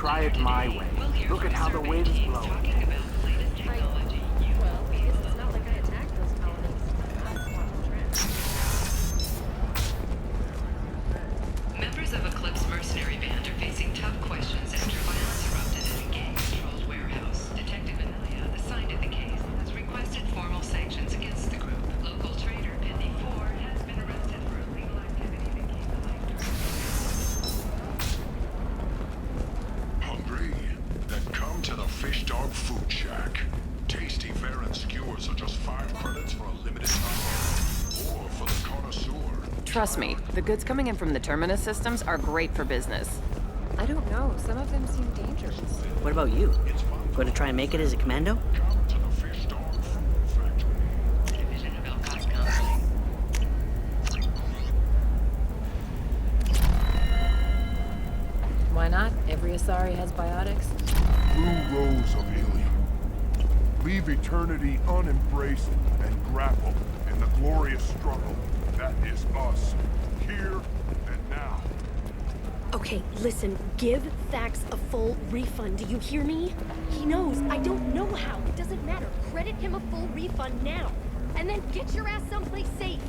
try it my way. Look at how the wind's blowing. Well, I guess it's not like I attacked those colonies. Members of Eclipse mercenary band are facing tough questions after violence erupted at a gang-controlled warehouse. Detective Amelia, assigned to the case, has requested formal sanctions against the group. Local trader ME2 has been arrested for illegal activity that came to light. Hungry? Then come to the Fish Dog Food Shack. Tasty fare and skewers are just 5 credits for a limited time. Or for the connoisseur. Trust me, the goods coming in from the Terminus systems are great for business. I don't know. Some of them seem dangerous. What about you? Going to try and make it as a commando? Come to the Fish Dog Food Factory. Division of Elcock Company. Why not? Every Asari has biotics. Blue Rose of Ilium. Leave eternity unembraced and grapple in the glorious struggle that is us, here and now. Okay, listen, give Thax a full refund, do you hear me? He knows, I don't know how, it doesn't matter. Credit him a full refund now, and then get your ass someplace safe.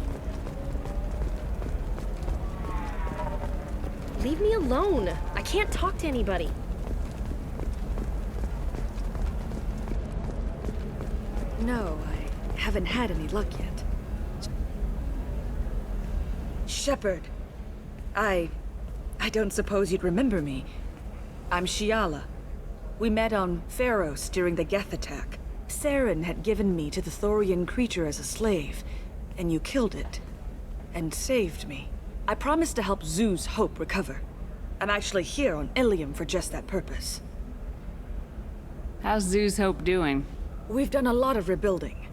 Leave me alone. I can't talk to anybody. No, I haven't had any luck yet. Shepard. I don't suppose you'd remember me. I'm Shiala. We met on Pharos during the Geth attack. Saren had given me to the Thorian creature as a slave, and you killed it. And saved me. I promised to help Zoo's Hope recover. I'm actually here on Ilium for just that purpose. How's Zoo's Hope doing? We've done a lot of rebuilding.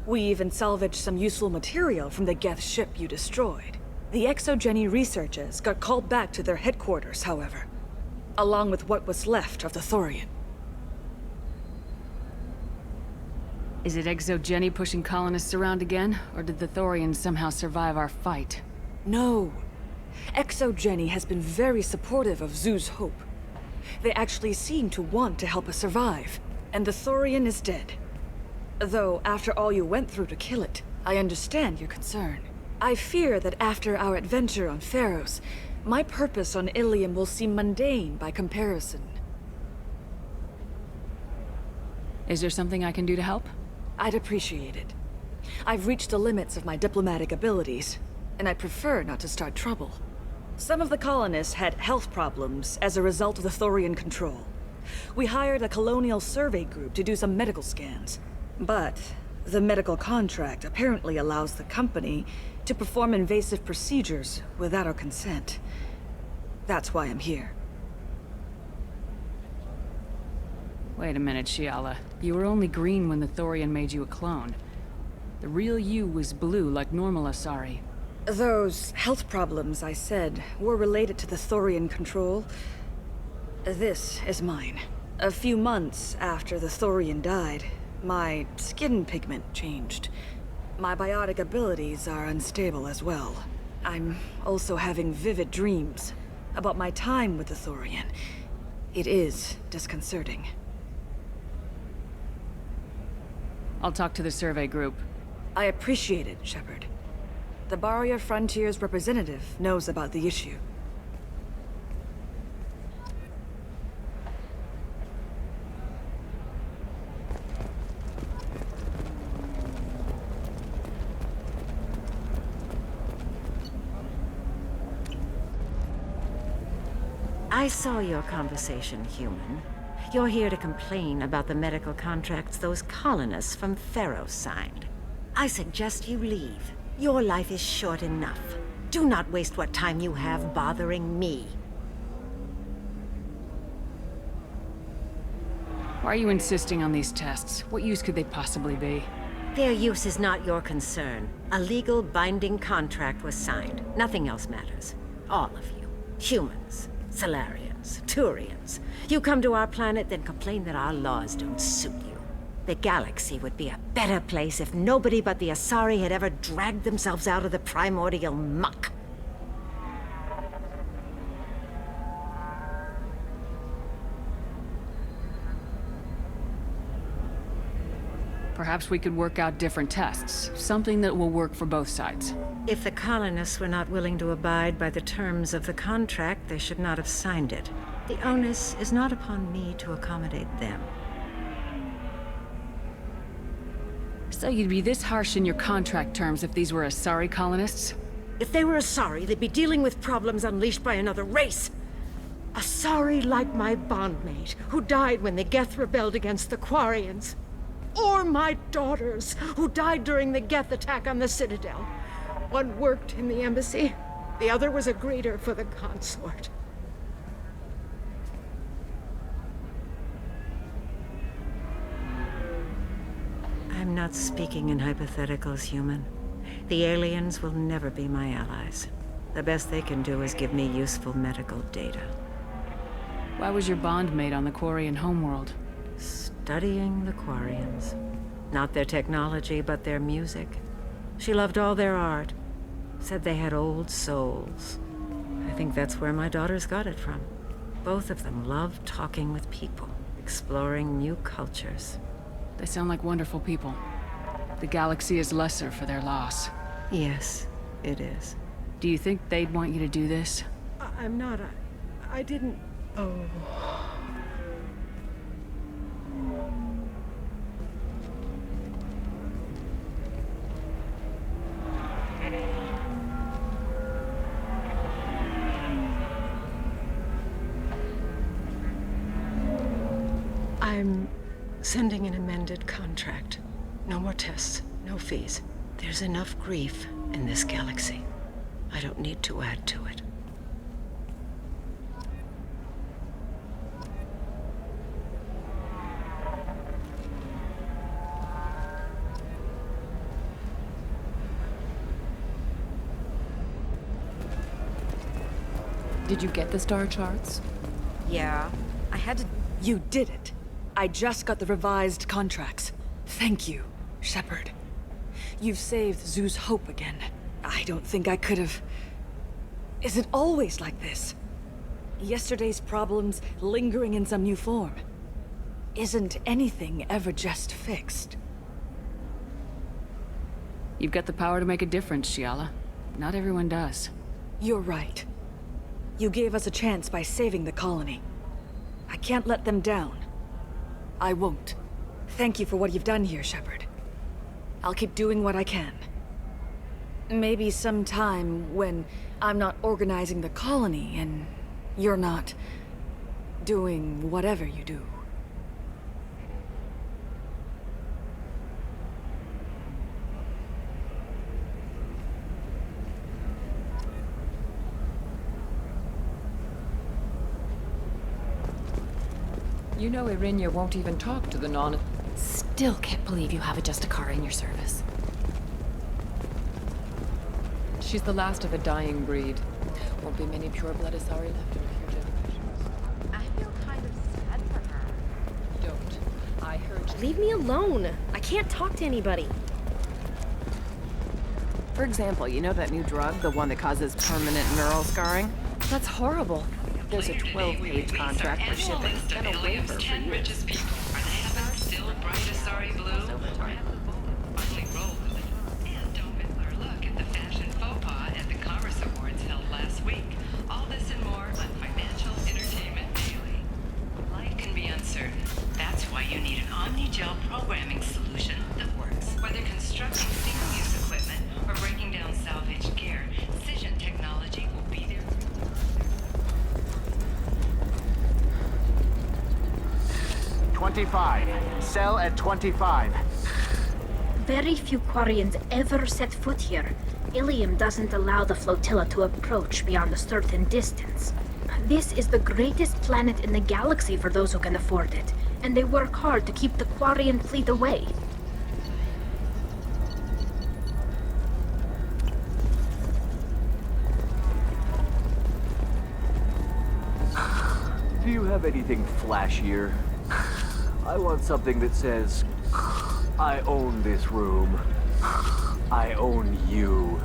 We even salvaged some useful material from the Geth ship you destroyed. The Exogeny researchers got called back to their headquarters, however, along with what was left of the Thorian. Is it Exogeny pushing colonists around again, or did the Thorians somehow survive our fight? No. Exogeny has been very supportive of Zoo's Hope. They actually seem to want to help us survive, and the Thorian is dead. Though, after all you went through to kill it, I understand your concern. I fear that after our adventure on Pharos, my purpose on Ilium will seem mundane by comparison. Is there something I can do to help? I'd appreciate it. I've reached the limits of my diplomatic abilities, and I'd prefer not to start trouble. Some of the colonists had health problems as a result of the Thorian control. We hired a colonial survey group to do some medical scans. But the medical contract apparently allows the company to perform invasive procedures without our consent. That's why I'm here. Wait a minute, Shiala. You were only green when the Thorian made you a clone. The real you was blue like normal Asari. Those health problems I said were related to the Thorian control. This is mine. A few months after the Thorian died, my skin pigment changed. My biotic abilities are unstable as well. I'm also having vivid dreams about my time with the Thorian. It is disconcerting. I'll talk to the survey group. I appreciate it, Shepard. The Barrier Frontiers representative knows about the issue. I saw your conversation, human. You're here to complain about the medical contracts those colonists from Pharos signed. I suggest you leave. Your life is short enough. Do not waste what time you have bothering me. Why are you insisting on these tests? What use could they possibly be? Their use is not your concern. A legal binding contract was signed. Nothing else matters. All of you. Humans. Salarians, Turians. You come to our planet, then complain that our laws don't suit you. The galaxy would be a better place if nobody but the Asari had ever dragged themselves out of the primordial muck. Perhaps we could work out different tests. Something that will work for both sides. If the colonists were not willing to abide by the terms of the contract, they should not have signed it. The onus is not upon me to accommodate them. So you'd be this harsh in your contract terms if these were Asari colonists? If they were Asari, they'd be dealing with problems unleashed by another race. Asari like my bondmate, who died when the Geth rebelled against the Quarians. Or my daughters, who died during the Geth attack on the Citadel. One worked in the embassy, the other was a greeter for the consort. I'm not speaking in hypotheticals, human. The aliens will never be my allies. The best they can do is give me useful medical data. Why was your bondmate on the Quarian homeworld? Studying the Quarians. Not their technology, but their music. She loved all their art. Said they had old souls. I think that's where my daughters got it from. Both of them loved talking with people, exploring new cultures. They sound like wonderful people. The galaxy is lesser for their loss. Yes, it is. Do you think they'd want you to do this? I'm not. I didn't. Oh. I'm sending an amended contract. No more tests, no fees. There's enough grief in this galaxy. I don't need to add to it. Did you get the star charts? Yeah, I had to... You did it. I just got the revised contracts. Thank you, Shepard. You've saved Zoo's hope again. I don't think I could have... Is it always like this? Yesterday's problems lingering in some new form. Isn't anything ever just fixed? You've got the power to make a difference, Shiala. Not everyone does. You're right. You gave us a chance by saving the colony. I can't let them down. I won't. Thank you for what you've done here, Shepard. I'll keep doing what I can. Maybe sometime when I'm not organizing the colony and you're not doing whatever you do. You know Irinia won't even talk to the non... Still can't believe you have a Justicar in your service. She's the last of a dying breed. Won't be many pure-blood Asari left in a few generations. I feel kind of sad for her. Don't. I heard... Leave me alone. I can't talk to anybody. For example, you know that new drug, the one that causes permanent neural scarring? That's horrible. There's a 12-page contract for shipping and a waiver for 10 use. richest people. Are they having still bright Asari blue? Or have the bull finally rolled a little? And don't miss our look at the fashion faux pas at the Commerce Awards held last week. All this and more on Financial Entertainment Daily. Life can be uncertain. That's why you need an Omni-Gel programming solution that works. Whether constructing single-use equipment or breaking down salvaged gear, Cision technology will be there. 25. Sell at 25. Very few Quarians ever set foot here. Ilium doesn't allow the flotilla to approach beyond a certain distance. This is the greatest planet in the galaxy for those who can afford it, and they work hard to keep the Quarian fleet away. Do you have anything flashier? I want something that says, I own this room. I own you.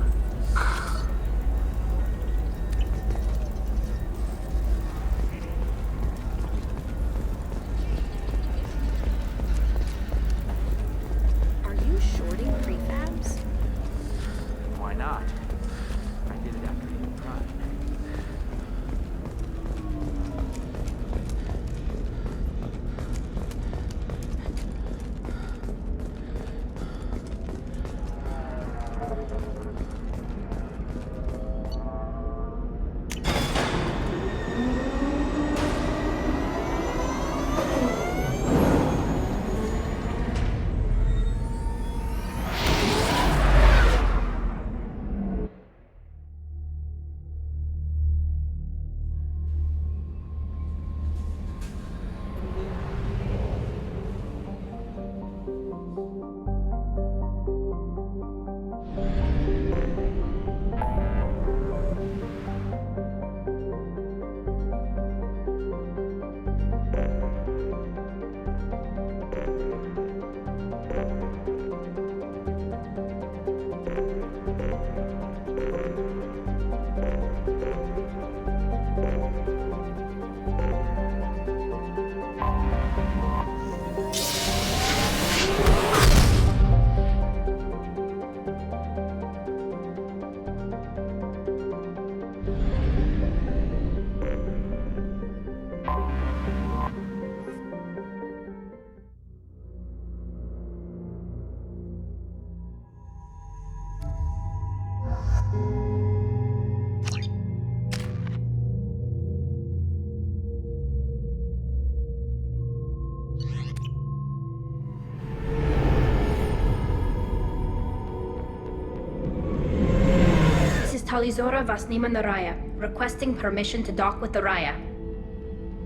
Talizora Vasnima Naraya, requesting permission to dock with the Raya.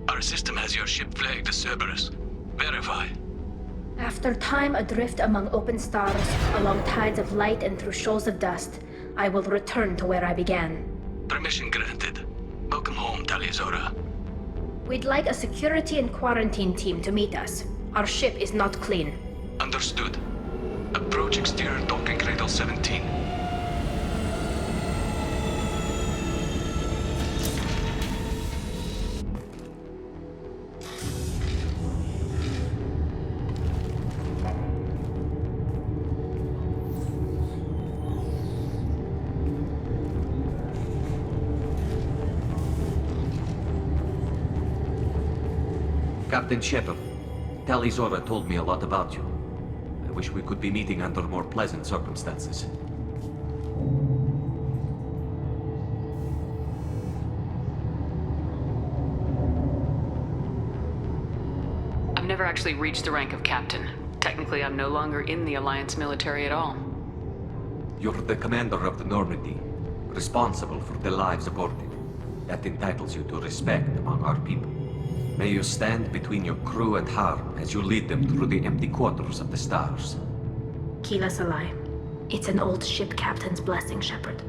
Our system has your ship flagged as Cerberus. Verify. After time adrift among open stars, along tides of light and through shoals of dust, I will return to where I began. Permission granted. Welcome home, Talizora. We'd like a security and quarantine team to meet us. Our ship is not clean. Understood. Approach exterior docking cradle 17. Captain Shepard, Talizora told me a lot about you. I wish we could be meeting under more pleasant circumstances. I've never actually reached the rank of captain. Technically, I'm no longer in the Alliance military at all. You're the commander of the Normandy, responsible for the lives aborted. That entitles you to respect among our people. May you stand between your crew and harm as you lead them through the empty quarters of the stars. Kila Salai. It's an old ship captain's blessing, Shepard.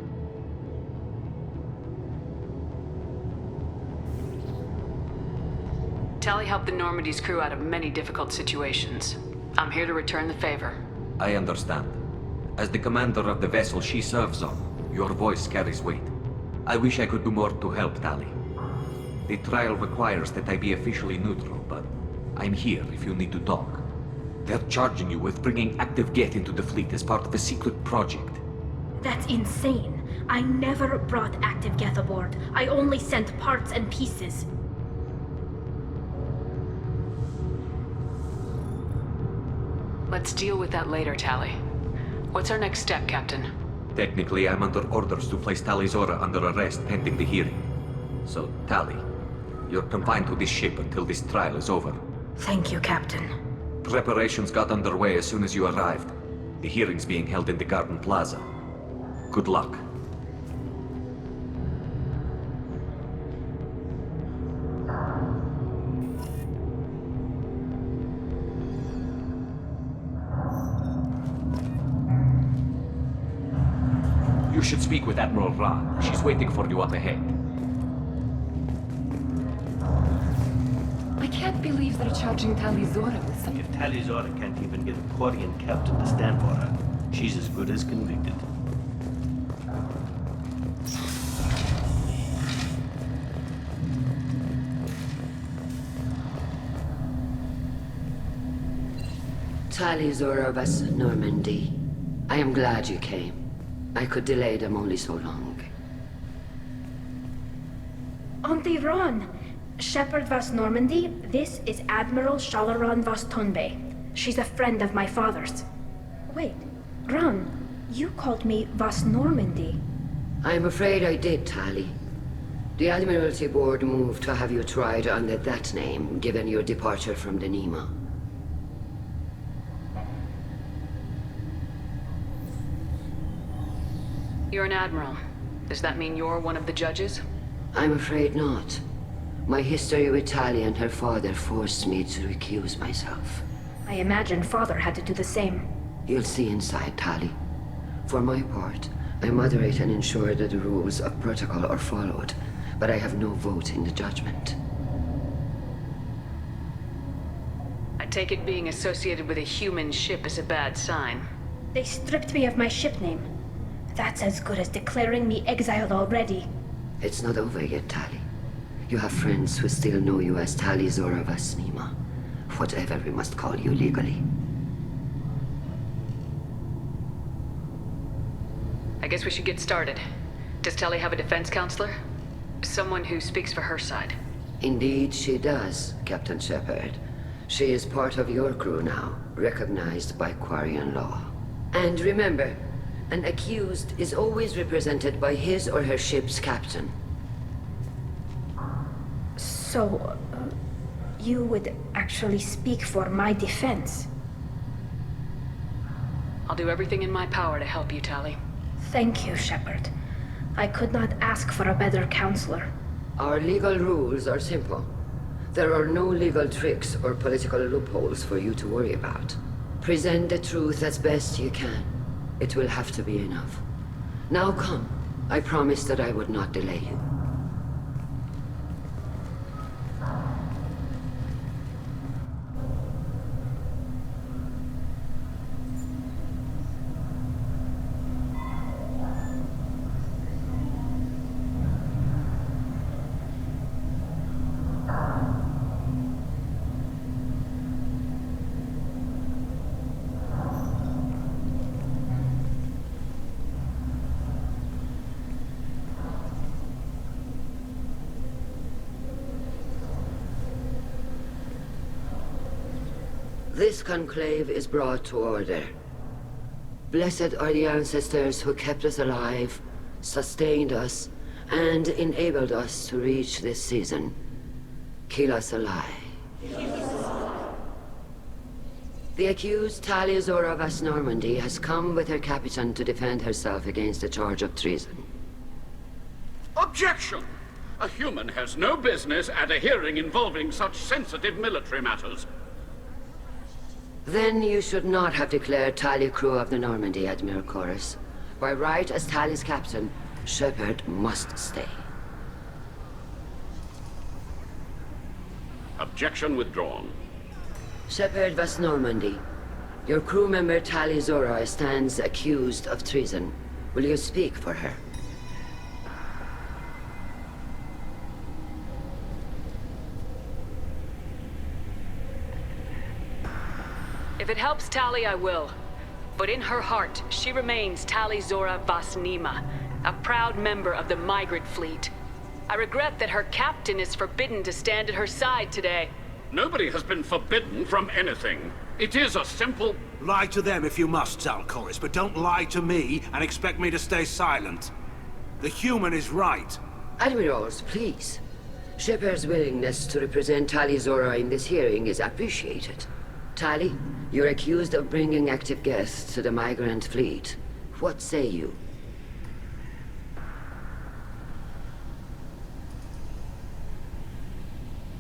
Tali helped the Normandy's crew out of many difficult situations. I'm here to return the favor. I understand. As the commander of the vessel she serves on, your voice carries weight. I wish I could do more to help, Tali. The trial requires that I be officially neutral, but I'm here if you need to talk. They're charging you with bringing active Geth into the fleet as part of a secret project. That's insane. I never brought active Geth aboard. I only sent parts and pieces. Let's deal with that later, Tali. What's our next step, Captain? Technically, I'm under orders to place Talizora under arrest pending the hearing. So, Tali, you're confined to this ship until this trial is over. Thank you, Captain. Preparations got underway as soon as you arrived. The hearing's being held in the Garden Plaza. Good luck. You should speak with Admiral Ra. She's waiting for you up ahead. I can't believe they're charging Talizora with something. If Talizora can't even get a Quarian captain to stand for her, she's as good as convicted. Talizora was Normandy. I am glad you came. I could delay them only so long. Auntie Ron! Shepard Vas Normandy, this is Admiral Shalaran Vas Tonbe. She's a friend of my father's. Wait, Ron, you called me Vas Normandy. I'm afraid I did, Tali. The Admiralty Board moved to have you tried under that name, given your departure from the Nima. You're an admiral. Does that mean you're one of the judges? I'm afraid not. My history with Tali and her father forced me to recuse myself. I imagine father had to do the same. You'll see inside, Tali. For my part, I moderate and ensure that the rules of protocol are followed, but I have no vote in the judgment. I take it being associated with a human ship is a bad sign. They stripped me of my ship name. That's as good as declaring me exiled already. It's not over yet, Tali. You have friends who still know you as Talizora Vasnima. Whatever we must call you legally. I guess we should get started. Does Tali have a defense counselor? Someone who speaks for her side. Indeed she does, Captain Shepard. She is part of your crew now, recognized by Quarian law. And remember, an accused is always represented by his or her ship's captain. So, you would actually speak for my defense? I'll do everything in my power to help you, Tali. Thank you, Shepard. I could not ask for a better counselor. Our legal rules are simple. There are no legal tricks or political loopholes for you to worry about. Present the truth as best you can. It will have to be enough. Now come. I promised that I would not delay you. This conclave is brought to order. Blessed are the ancestors who kept us alive, sustained us, and enabled us to reach this season. Keep us alive. The accused Tali Zora Vas Normandy has come with her captain to defend herself against a charge of treason. Objection! A human has no business at a hearing involving such sensitive military matters. Then you should not have declared Tali crew of the Normandy, Admiral Chorus. By right as Tali's captain, Shepard must stay. Objection withdrawn. Shepard Vas Normandy, your crew member Tali Zora stands accused of treason. Will you speak for her? If it helps Tali, I will. But in her heart, she remains Tali Zora Vas Nima, a proud member of the migrant fleet. I regret that her captain is forbidden to stand at her side today. Nobody has been forbidden from anything. It is a simple... Lie to them if you must, Zalcoris, but don't lie to me and expect me to stay silent. The human is right. Admirals, please. Shepard's willingness to represent Tali Zora in this hearing is appreciated. Tali, you're accused of bringing active guests to the migrant fleet. What say you?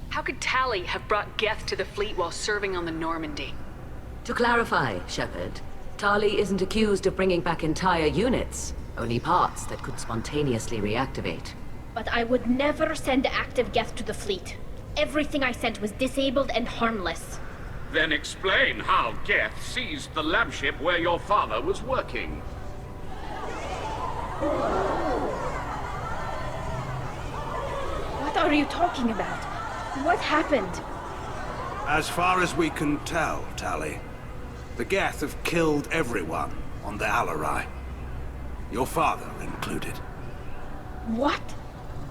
How could Tali have brought Geth to the fleet while serving on the Normandy? To clarify, Shepard, Tali isn't accused of bringing back entire units, only parts that could spontaneously reactivate. But I would never send active Geth to the fleet. Everything I sent was disabled and harmless. Then explain how Geth seized the lab ship where your father was working. What are you talking about? What happened? As far as we can tell, Tali, the Geth have killed everyone on the Alarai. Your father included. What?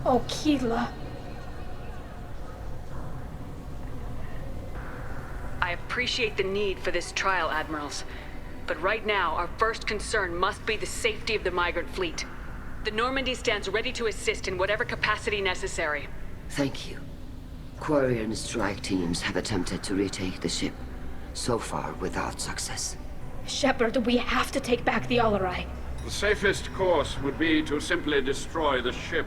Oh, Keela. I appreciate the need for this trial, Admirals. But right now, our first concern must be the safety of the migrant fleet. The Normandy stands ready to assist in whatever capacity necessary. Thank you. Quarian strike teams have attempted to retake the ship, so far without success. Shepard, we have to take back the Alarai. The safest course would be to simply destroy the ship.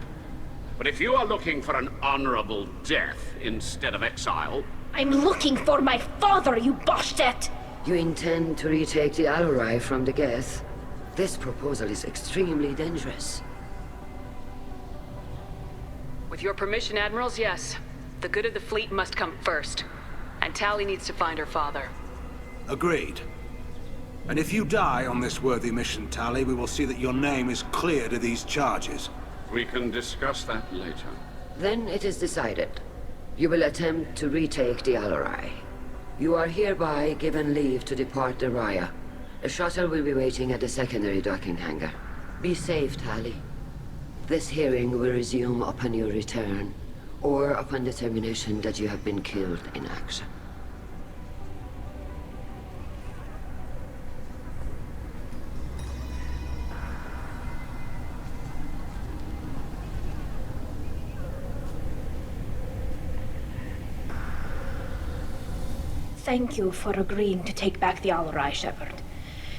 But if you are looking for an honorable death instead of exile... I'm looking for my father, you Boshtet! You intend to retake the Alarai from the Geth? This proposal is extremely dangerous. With your permission, Admirals, yes. The good of the fleet must come first. And Tali needs to find her father. Agreed. And if you die on this worthy mission, Tali, we will see that your name is cleared of these charges. We can discuss that later. Then it is decided. You will attempt to retake the Alarai. You are hereby given leave to depart the Raya. A shuttle will be waiting at the secondary docking hangar. Be safe, Tali. This hearing will resume upon your return, or upon determination that you have been killed in action. Thank you for agreeing to take back the Alarai, Shepard.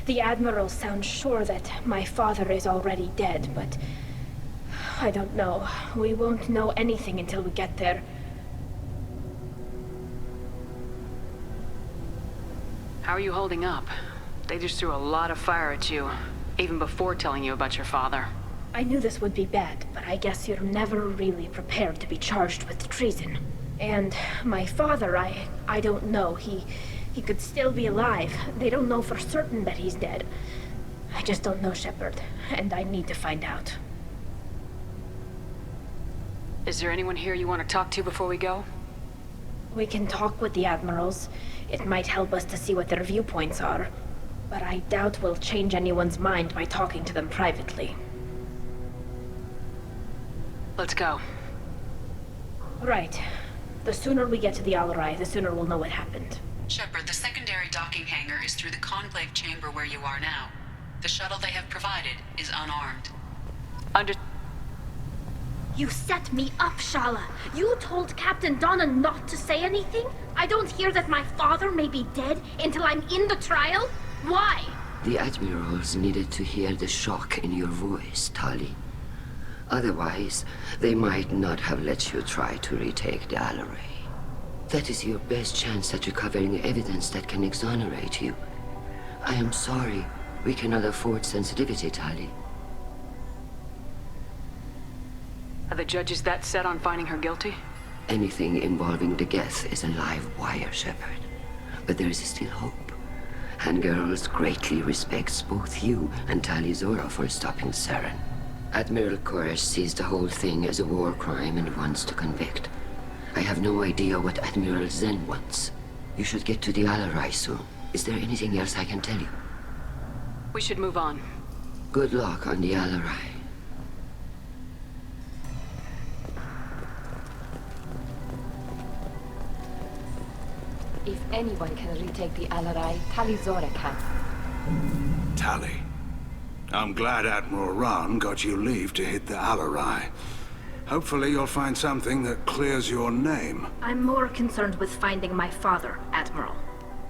The Admiral sounds sure that my father is already dead, but I don't know. We won't know anything until we get there. How are you holding up? They just threw a lot of fire at you, even before telling you about your father. I knew this would be bad, but I guess you're never really prepared to be charged with treason. And my father, I don't know. He could still be alive. They don't know for certain that he's dead. I just don't know, Shepard, and I need to find out. Is there anyone here you want to talk to before we go? We can talk with the admirals. It might help us to see what their viewpoints are. But I doubt we'll change anyone's mind by talking to them privately. Let's go. Right. The sooner we get to the Alarai, the sooner we'll know what happened. Shepard, the secondary docking hangar is through the conclave chamber where you are now. The shuttle they have provided is unarmed. You set me up, Shala. You told Captain Donna not to say anything? I don't hear that my father may be dead until I'm in the trial? Why? The admirals needed to hear the shock in your voice, Tali. Otherwise, they might not have let you try to retake the Alarai. That is your best chance at recovering evidence that can exonerate you. I am sorry. We cannot afford sensitivity, Tali. Are the judges that set on finding her guilty? Anything involving the Geth is a live wire, Shepard. But there is still hope. And girls greatly respects both you and Tali Zora for stopping Saren. Admiral Koresh sees the whole thing as a war crime and wants to convict. I have no idea what Admiral Zen wants. You should get to the Alarai soon. Is there anything else I can tell you? We should move on. Good luck on the Alarai. If anyone can retake the Alarai, Tali Zora can. Tali. I'm glad Admiral Rahn got you leave to hit the Alarai. Hopefully you'll find something that clears your name. I'm more concerned with finding my father, Admiral.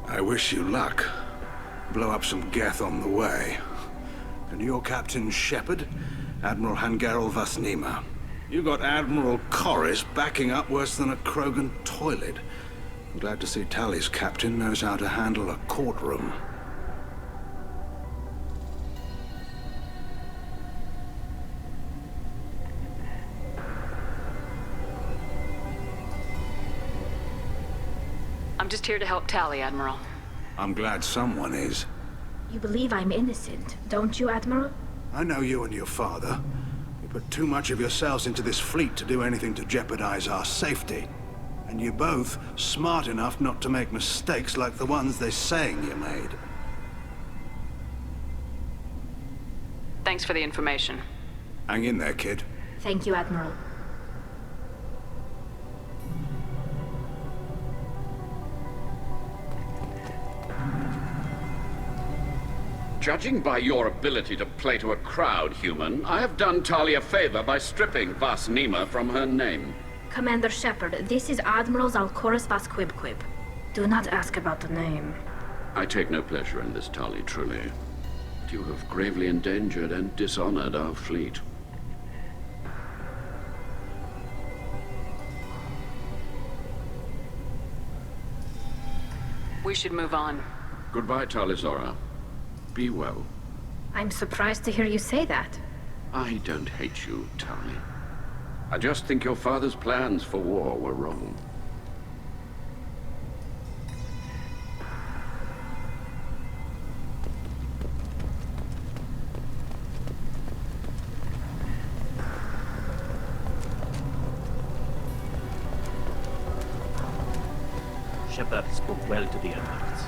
I wish you luck. Blow up some Geth on the way. And you're Captain Shepard, Admiral Hangarel Vasnima. You got Admiral Koresh backing up worse than a Krogan toilet. I'm glad to see Tali's captain knows how to handle a courtroom. I'm just here to help Tali, Admiral. I'm glad someone is. You believe I'm innocent, don't you, Admiral? I know you and your father. You put too much of yourselves into this fleet to do anything to jeopardize our safety. And you're both smart enough not to make mistakes like the ones they're saying you made. Thanks for the information. Hang in there, kid. Thank you, Admiral. Judging by your ability to play to a crowd, human, I have done Tali a favor by stripping Vasnima from her name. Commander Shepard, this is Admiral Zalkoris Vasquibquib. Do not ask about the name. I take no pleasure in this, Tali, truly. But you have gravely endangered and dishonored our fleet. We should move on. Goodbye, Tali Zora. Be well. I'm surprised to hear you say that. I don't hate you, Tali. I just think your father's plans for war were wrong. Shepard spoke well to the admirals.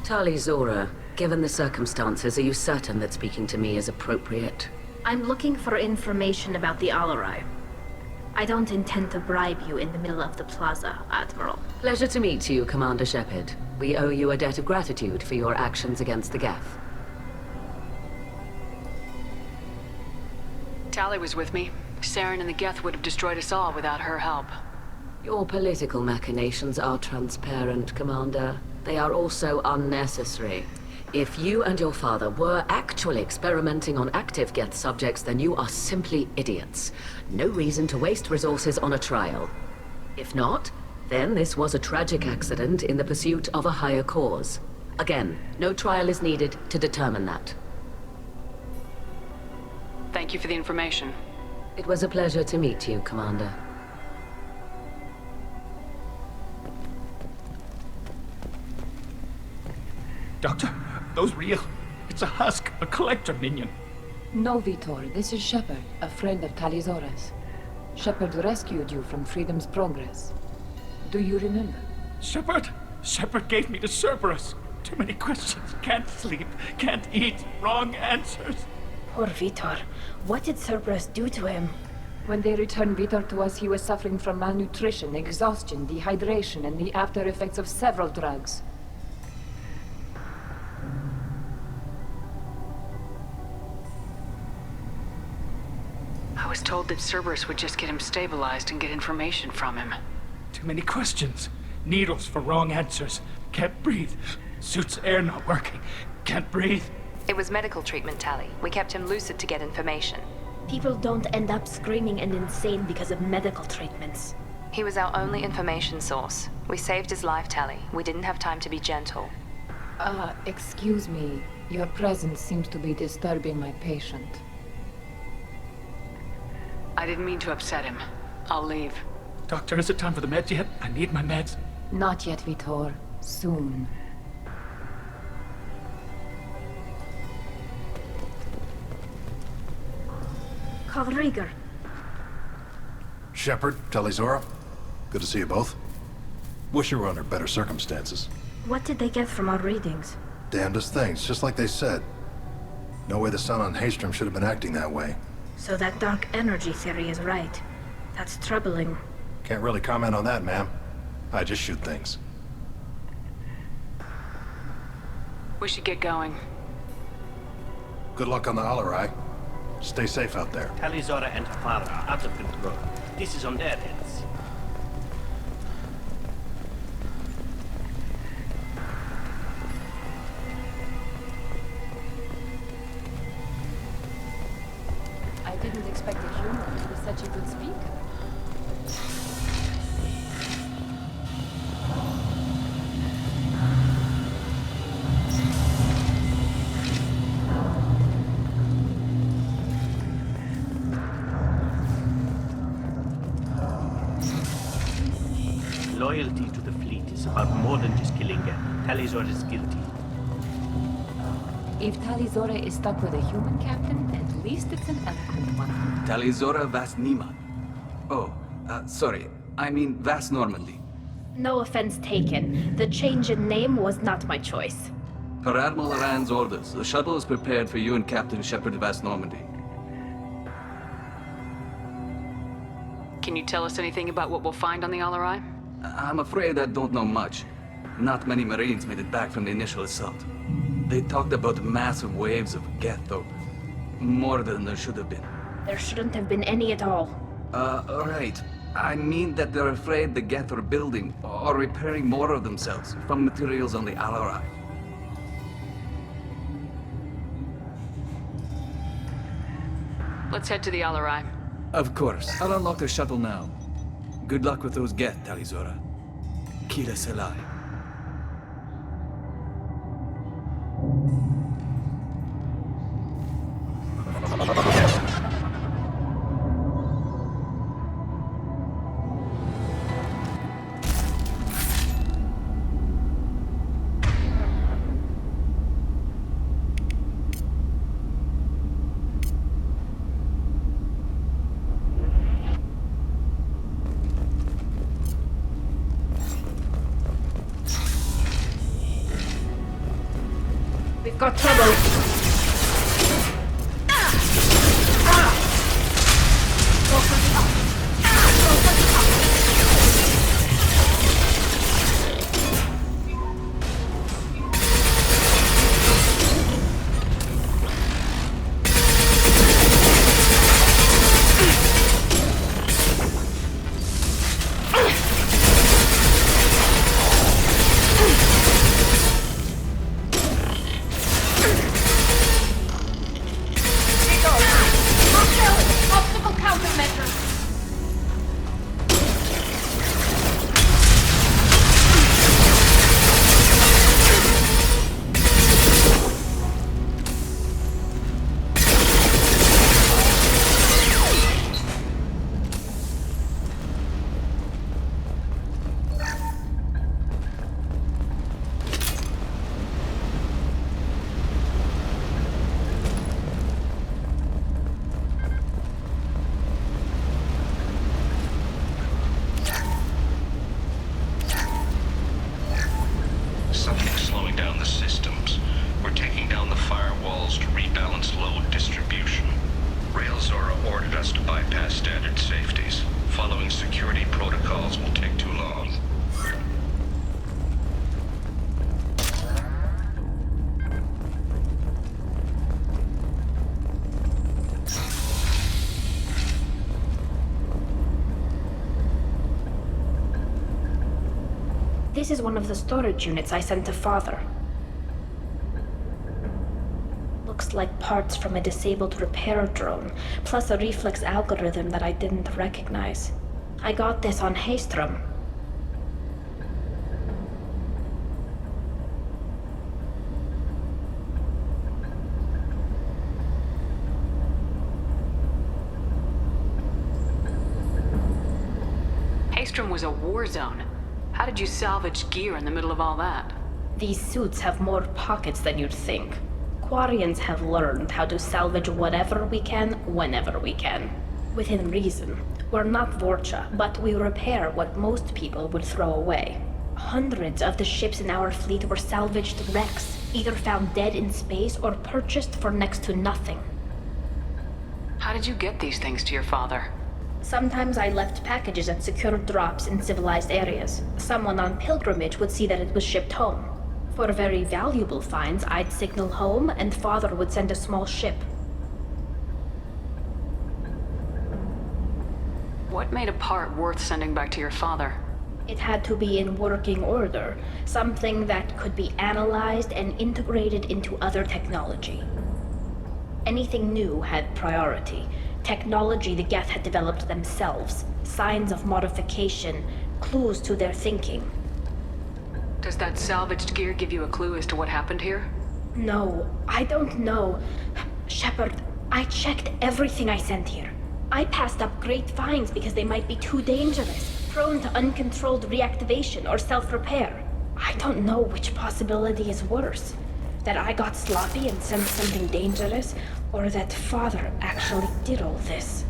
Tali Zora, given the circumstances, are you certain that speaking to me is appropriate? I'm looking for information about the Alarai. I don't intend to bribe you in the middle of the plaza, Admiral. Pleasure to meet you, Commander Shepard. We owe you a debt of gratitude for your actions against the Geth. Tali was with me. Saren and the Geth would have destroyed us all without her help. Your political machinations are transparent, Commander. They are also unnecessary. If you and your father were actually experimenting on active Geth subjects, then you are simply idiots. No reason to waste resources on a trial. If not, then this was a tragic accident in the pursuit of a higher cause. Again, no trial is needed to determine that. Thank you for the information. It was a pleasure to meet you, Commander. Doctor, those real? It's a husk, a collector minion. No, Vitor. This is Shepard, a friend of Tali Zora's. Shepard rescued you from Freedom's Progress. Do you remember? Shepard? Shepard gave me to Cerberus. Too many questions. Can't sleep. Can't eat. Wrong answers. Poor Vitor. What did Cerberus do to him? When they returned Vitor to us, he was suffering from malnutrition, exhaustion, dehydration, and the after effects of several drugs. I was told that Cerberus would just get him stabilized and get information from him. Too many questions. Needles for wrong answers. Can't breathe. Suit's air not working. Can't breathe. It was medical treatment, Tali. We kept him lucid to get information. People don't end up screaming and insane because of medical treatments. He was our only information source. We saved his life, Tali. We didn't have time to be gentle. Excuse me. Your presence seems to be disturbing my patient. I didn't mean to upset him. I'll leave. Doctor, is it time for the meds yet? I need my meds. Not yet, Vitor. Soon. Call Rieger. Shepard, Tali Zora. Good to see you both. Wish you were under better circumstances. What did they get from our readings? Damnedest things, just like they said. No way the sun on Haystrom should have been acting that way. So that dark energy theory is right. That's troubling. Can't really comment on that, ma'am. I just shoot things. We should get going. Good luck on the Alarai. Stay safe out there. Tali Zora and her father are out of control. This is on their heads. I didn't expect a human to be such a good speaker. Loyalty to the fleet is about more than just killing Geth. Tali Zora is guilty. If Tali Zora is stuck with a human captain, at least it's an eloquent one. Tali Zora Vas Nima. Oh, sorry. I mean Vas Normandy. No offense taken. The change in name was not my choice. Per Admiral Rand's orders, the shuttle is prepared for you and Captain Shepard Vas Normandy. Can you tell us anything about what we'll find on the Alarai? I'm afraid I don't know much. Not many Marines made it back from the initial assault. They talked about massive waves of Geth, though. More than there should have been. There shouldn't have been any at all. Right. I mean that they're afraid the Geth are building or repairing more of themselves from materials on the Alarai. Let's head to the Alarai. Of course. I'll unlock the shuttle now. Good luck with those Geth, Tali Zora. Kila Selai. We've got trouble. controls to rebalance load distribution. Railzora ordered us to bypass standard safeties. Following security protocols will take too long. This is one of the storage units I sent to Father. Looks like parts from a disabled repair drone, plus a reflex algorithm that I didn't recognize. I got this on Haystrom. Haystrom was a war zone. How did you salvage gear in the middle of all that? These suits have more pockets than you'd think. Quarians have learned how to salvage whatever we can, whenever we can. Within reason. We're not Vorcha, but we repair what most people would throw away. Hundreds of the ships in our fleet were salvaged wrecks, either found dead in space or purchased for next to nothing. How did you get these things to your father? Sometimes I left packages at secure drops in civilized areas. Someone on pilgrimage would see that it was shipped home. For very valuable finds, I'd signal home, and Father would send a small ship. What made a part worth sending back to your father? It had to be in working order, something that could be analyzed and integrated into other technology. Anything new had priority. Technology the Geth had developed themselves, signs of modification, clues to their thinking. Does that salvaged gear give you a clue as to what happened here? No, I don't know. Shepard, I checked everything I sent here. I passed up great finds because they might be too dangerous, prone to uncontrolled reactivation or self-repair. I don't know which possibility is worse. That I got sloppy and sent something dangerous, or that Father actually did all this.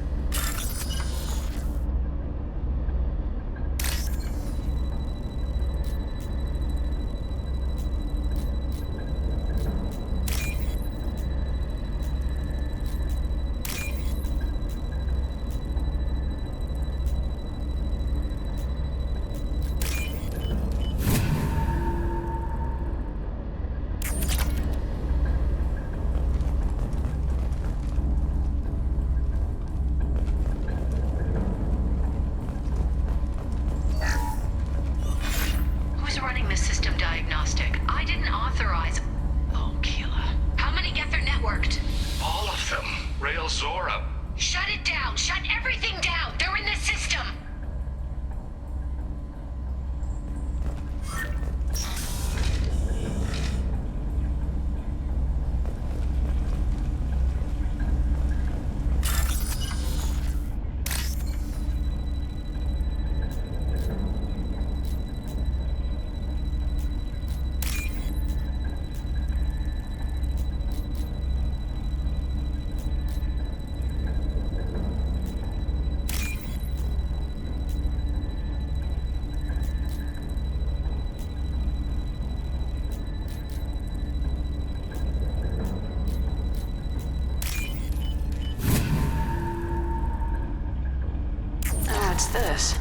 What's this?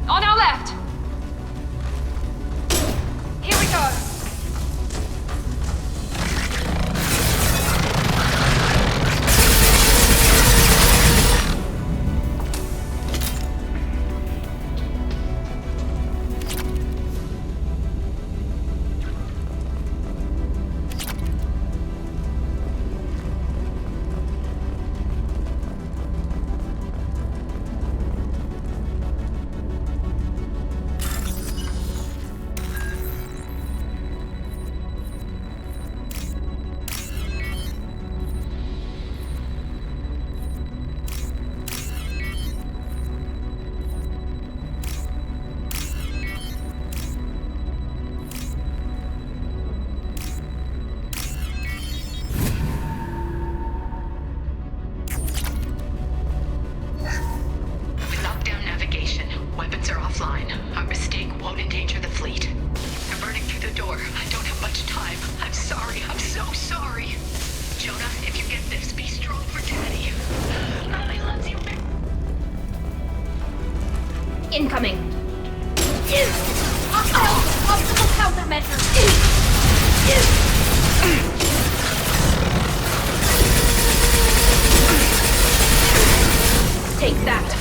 On our left! Here we go! Incoming. Obstacle countermeasures. Take that.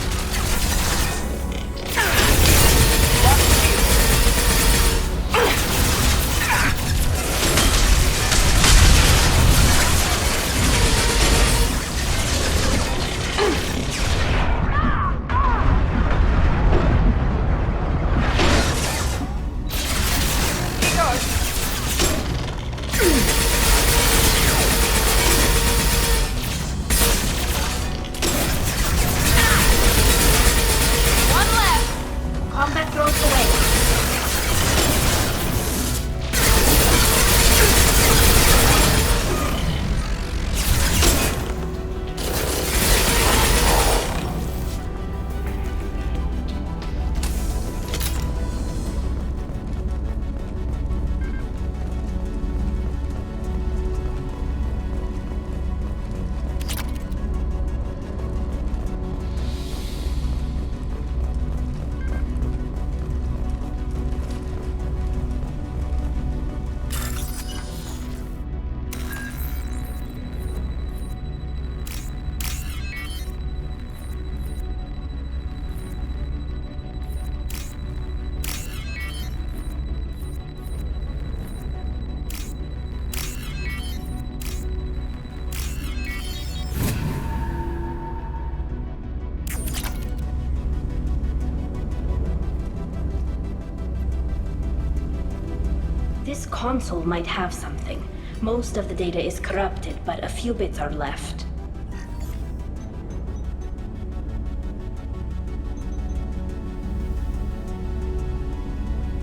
This console might have something. Most of the data is corrupted, but a few bits are left.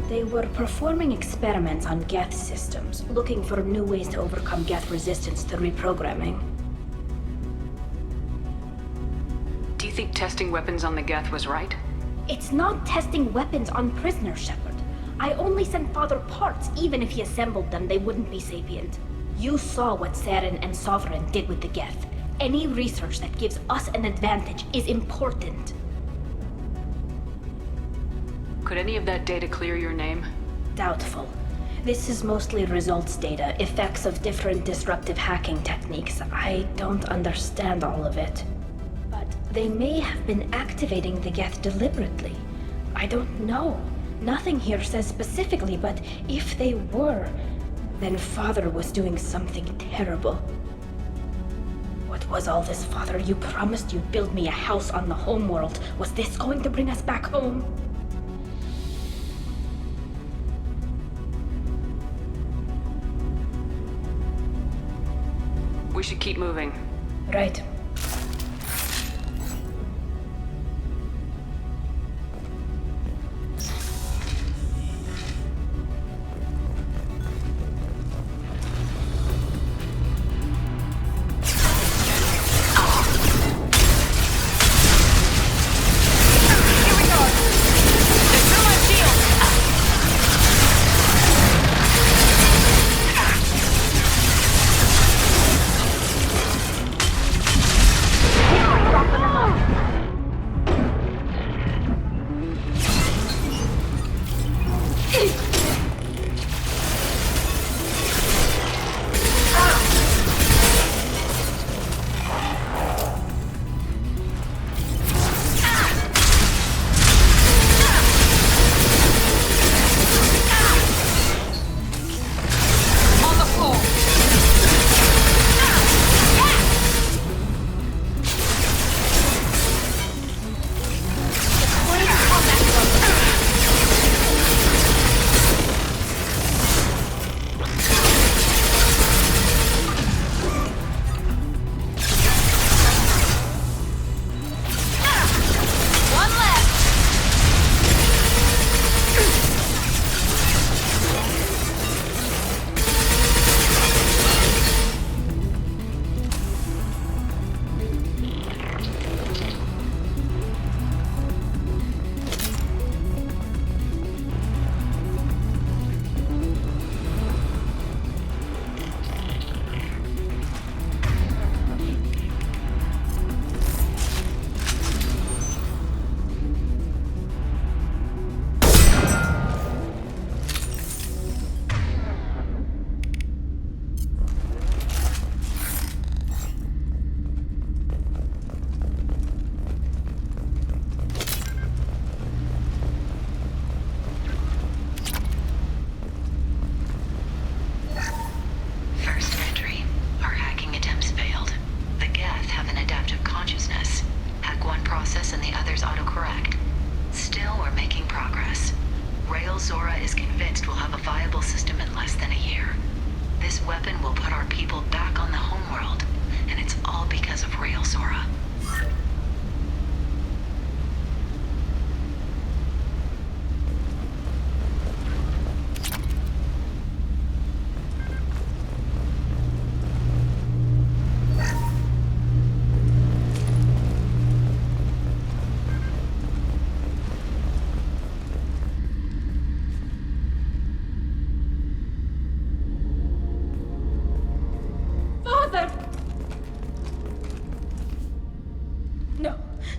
They were performing experiments on Geth systems, looking for new ways to overcome Geth resistance to reprogramming. Do you think testing weapons on the Geth was right? It's not testing weapons on prisoners, Shepard. I only sent Father parts. Even if he assembled them, they wouldn't be sapient. You saw what Saren and Sovereign did with the Geth. Any research that gives us an advantage is important. Could any of that data clear your name? Doubtful. This is mostly results data, effects of different disruptive hacking techniques. I don't understand all of it. But they may have been activating the Geth deliberately. I don't know. Nothing here says specifically, but if they were, then Father was doing something terrible. What was all this, Father? You promised you'd build me a house on the homeworld. Was this going to bring us back home? We should keep moving. Right.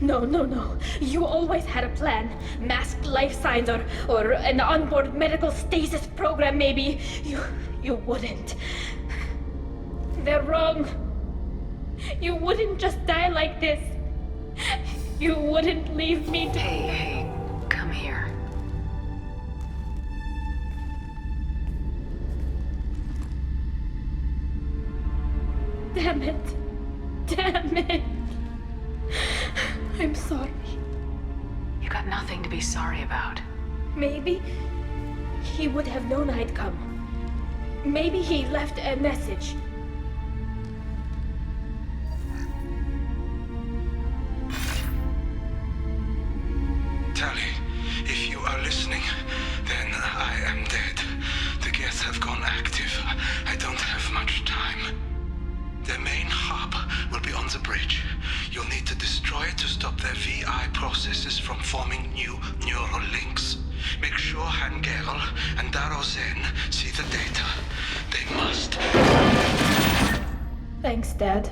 No, no, no. You always had a plan. Masked life signs or an onboard medical stasis program, maybe. You wouldn't. They're wrong. You wouldn't just die like this. You wouldn't leave me to... Hey, come here. Damn it. Damn it. I'm sorry. You got nothing to be sorry about. Maybe he would have known I'd come. Maybe he left a message. Tali, if you are listening, then I am dead. The Geth have gone active. I don't have much time. The main hub will be on the bridge. You'll need to destroy it to stop their VI processes from forming new neural links. Make sure Hangerel and Daro Zen see the data. They must. Thanks, Dad.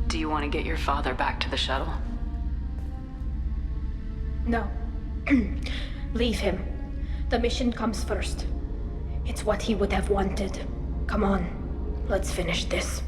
Do you want to get your father back to the shuttle? No. Leave him. The mission comes first. It's what he would have wanted. Come on, let's finish this.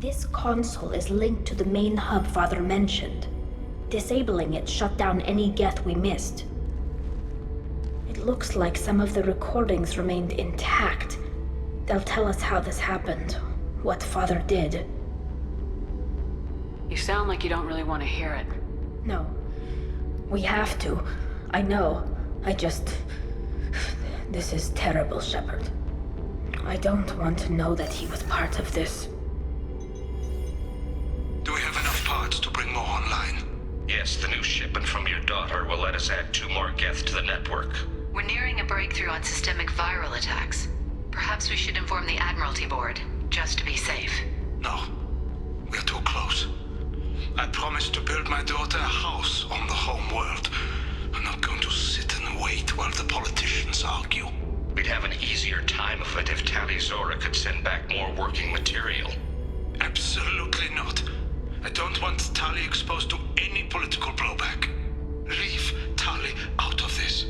This console is linked to the main hub Father mentioned. Disabling it shut down any Geth we missed. It looks like some of the recordings remained intact. They'll tell us how this happened, what Father did. You sound like you don't really want to hear it. No. We have to. I know. This is terrible, Shepard. I don't want to know that he was part of this. Do we have enough parts to bring more online? Yes, the new shipment from your daughter will let us add 2 more Geth to the network. We're nearing a breakthrough on systemic viral attacks. Perhaps we should inform the Admiralty Board, just to be safe. No. We're too close. I promised to build my daughter a house on the home world. I'm not going to sit and wait while the politicians argue. We'd have an easier time of it if Tali Zora could send back more working material. Absolutely not. I don't want Tali exposed to any political blowback. Leave Tali out of this.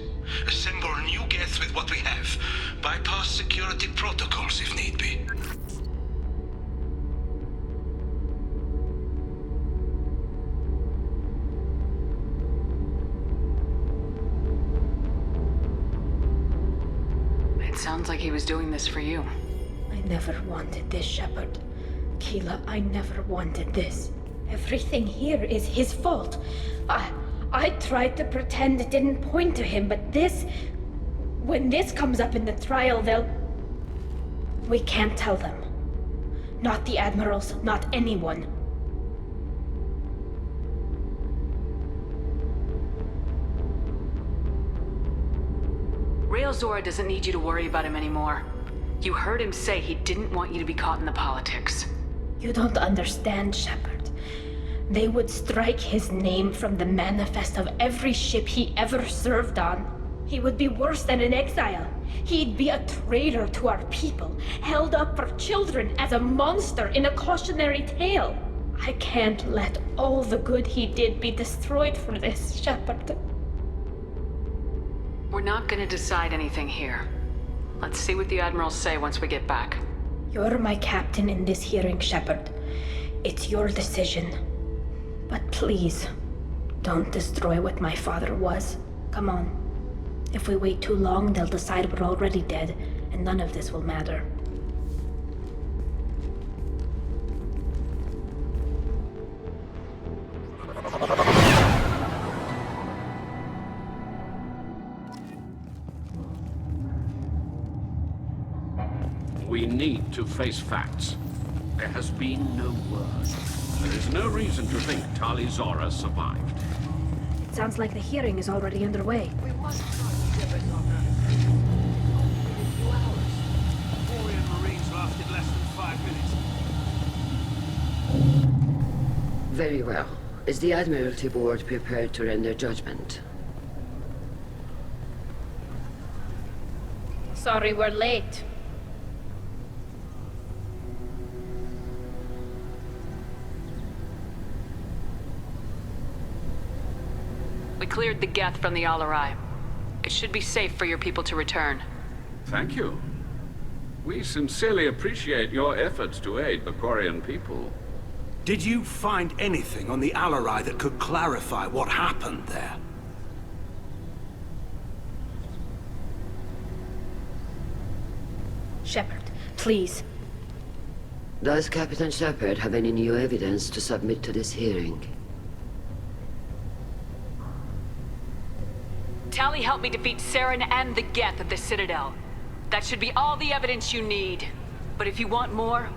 Assemble new Geth with what we have. Bypass security protocols if need be. It sounds like he was doing this for you. I never wanted this, Shepard. Keela, I never wanted this. Everything here is his fault. I tried to pretend it didn't point to him, but this... When this comes up in the trial, they'll... We can't tell them. Not the Admirals, not anyone. Rael Zora doesn't need you to worry about him anymore. You heard him say he didn't want you to be caught in the politics. You don't understand, Shepard. They would strike his name from the manifest of every ship he ever served on. He would be worse than an exile. He'd be a traitor to our people, held up for children as a monster in a cautionary tale. I can't let all the good he did be destroyed for this, Shepard. We're not gonna decide anything here. Let's see what the Admirals say once we get back. You're my captain in this hearing, Shepard. It's your decision. But please, don't destroy what my father was. Come on. If we wait too long, they'll decide we're already dead, and none of this will matter. We need to face facts. There has been no word. There is no reason to think Tali Zora survived. It sounds like the hearing is already underway. We want to ship it on a few hours. Quarian Marines lasted less than 5 minutes. Very well. Is the Admiralty Board prepared to render judgment? Sorry we're late. We cleared the Geth from the Alarai. It should be safe for your people to return. Thank you. We sincerely appreciate your efforts to aid the Quarian people. Did you find anything on the Alarai that could clarify what happened there? Shepard, please. Does Captain Shepard have any new evidence to submit to this hearing? Tali helped me defeat Saren and the Geth at the Citadel. That should be all the evidence you need. But if you want more,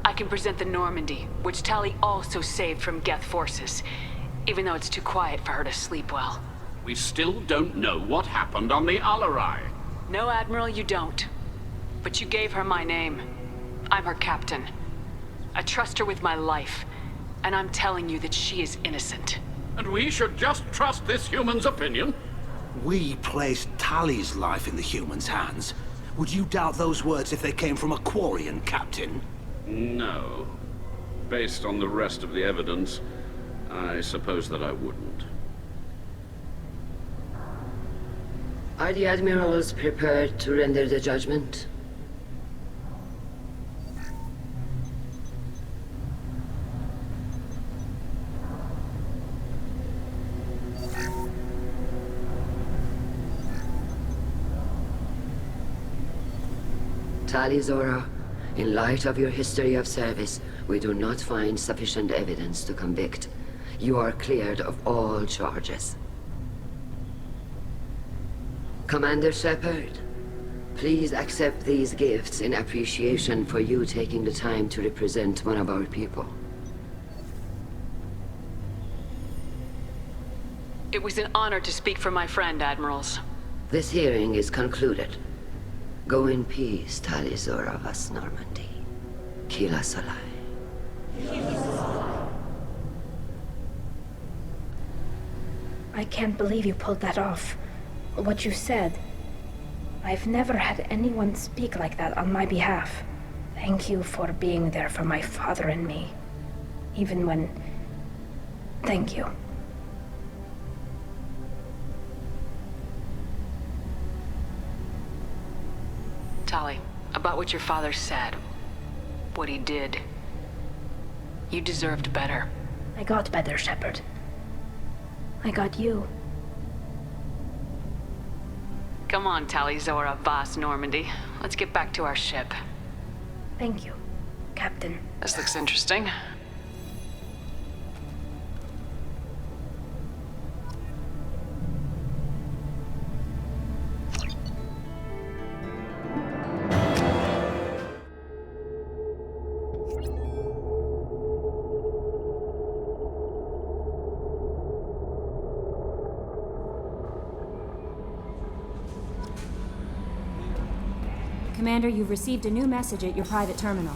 I can present the Normandy, which Tali also saved from Geth forces, even though it's too quiet for her to sleep well. We still don't know what happened on the Alarai. No, Admiral, you don't. But you gave her my name. I'm her captain. I trust her with my life, and I'm telling you that she is innocent. And we should just trust this human's opinion? We placed Tali's life in the humans' hands. Would you doubt those words if they came from a Quarian captain? No. Based on the rest of the evidence, I suppose that I wouldn't. Are the Admirals prepared to render the judgment? Tali Zora, in light of your history of service, we do not find sufficient evidence to convict. You are cleared of all charges. Commander Shepard, please accept these gifts in appreciation for you taking the time to represent one of our people. It was an honor to speak for my friend, Admirals. This hearing is concluded. Go in peace, Tali Zora Vas Normandy. Kila Salai. I can't believe you pulled that off. What you said. I've never had anyone speak like that on my behalf. Thank you for being there for my father and me. Even when... Thank you. Tali, about what your father said, what he did, you deserved better. I got better, Shepard. I got you. Come on, Tali, Zora, Voss, Normandy. Let's get back to our ship. Thank you, Captain. This looks interesting. Commander, you've received a new message at your private terminal.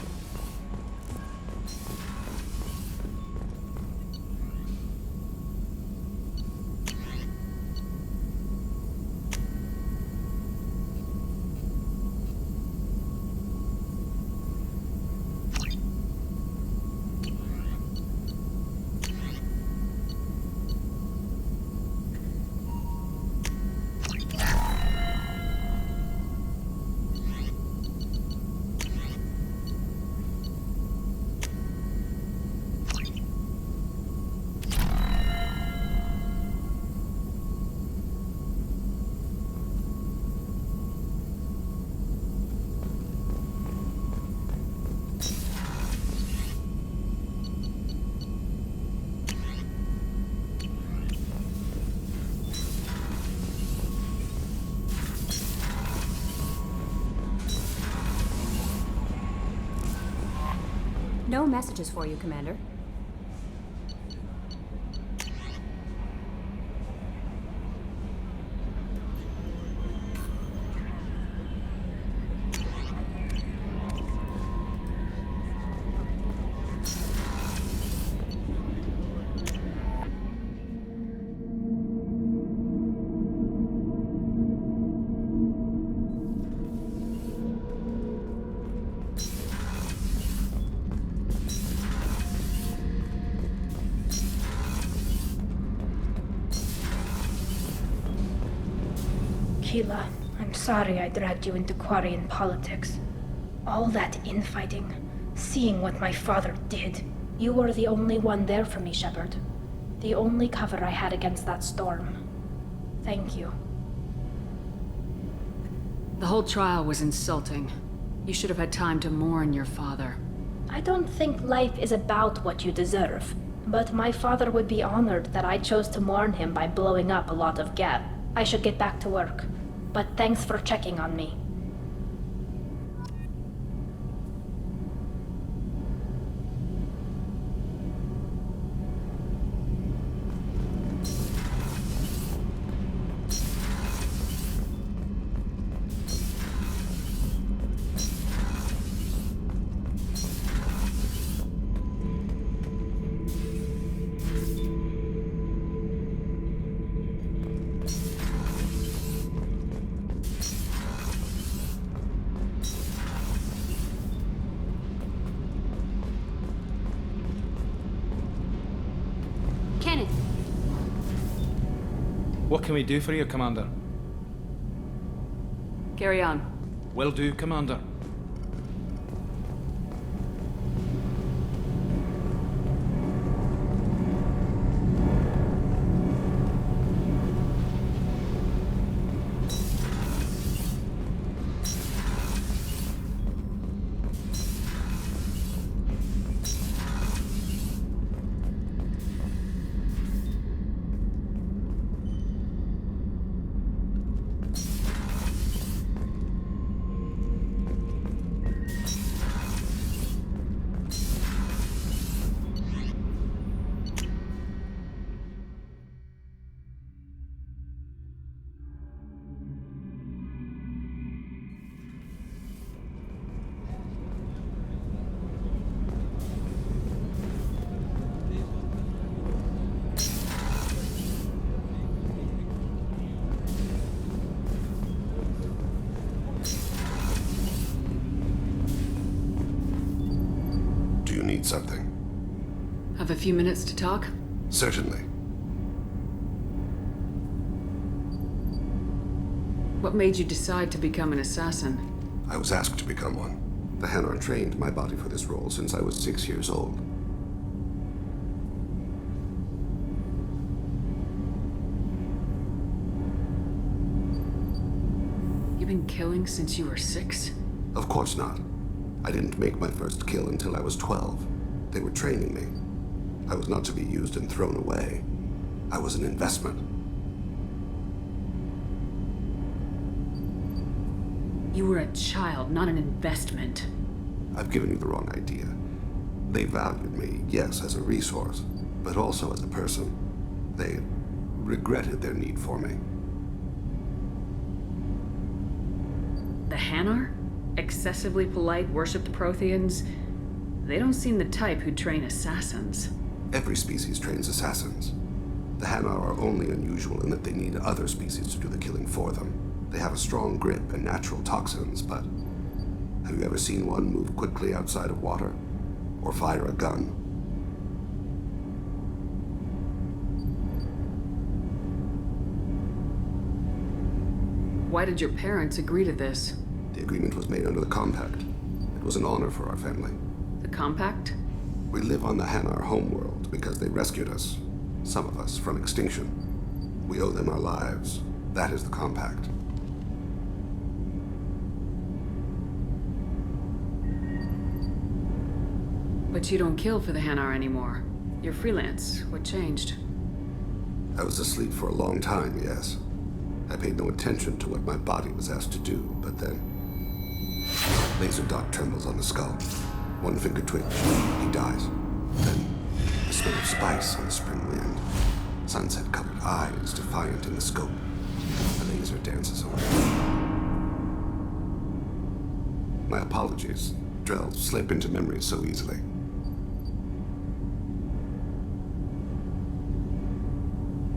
No messages for you, Commander. Keela, I'm sorry I dragged you into Quarian politics. All that infighting, seeing what my father did. You were the only one there for me, Shepard. The only cover I had against that storm. Thank you. The whole trial was insulting. You should have had time to mourn your father. I don't think life is about what you deserve, but my father would be honored that I chose to mourn him by blowing up a lot of gas. I should get back to work, but thanks for checking on me. What can we do for you, Commander? Carry on. Will do, Commander. need something. Have a few minutes to talk? Certainly. What made you decide to become an assassin? I was asked to become one. The Hanar trained my body for this role since I was 6 years old. You've been killing since you were 6? Of course not. I didn't make my first kill until I was 12. They were training me. I was not to be used and thrown away. I was an investment. You were a child, not an investment. I've given you the wrong idea. They valued me, yes, as a resource, but also as a person. They regretted their need for me. The Hanar? Excessively polite, worshipped Protheans? They don't seem the type who'd train assassins. Every species trains assassins. The Hanar are only unusual in that they need other species to do the killing for them. They have a strong grip and natural toxins, but have you ever seen one move quickly outside of water? Or fire a gun? Why did your parents agree to this? The agreement was made under the Compact. It was an honor for our family. The Compact? We live on the Hanar homeworld because they rescued us. Some of us from extinction. We owe them our lives. That is the Compact. But you don't kill for the Hanar anymore. You're freelance. What changed? I was asleep for a long time, yes. I paid no attention to what my body was asked to do, but then... Laser dot trembles on the skull. One finger twitch. He dies. Then, the smell of spice on the spring wind. Sunset-colored eyes defiant in the scope. The laser dances away. My apologies. Drell slip into memory so easily.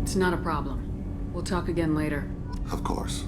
It's not a problem. We'll talk again later. Of course.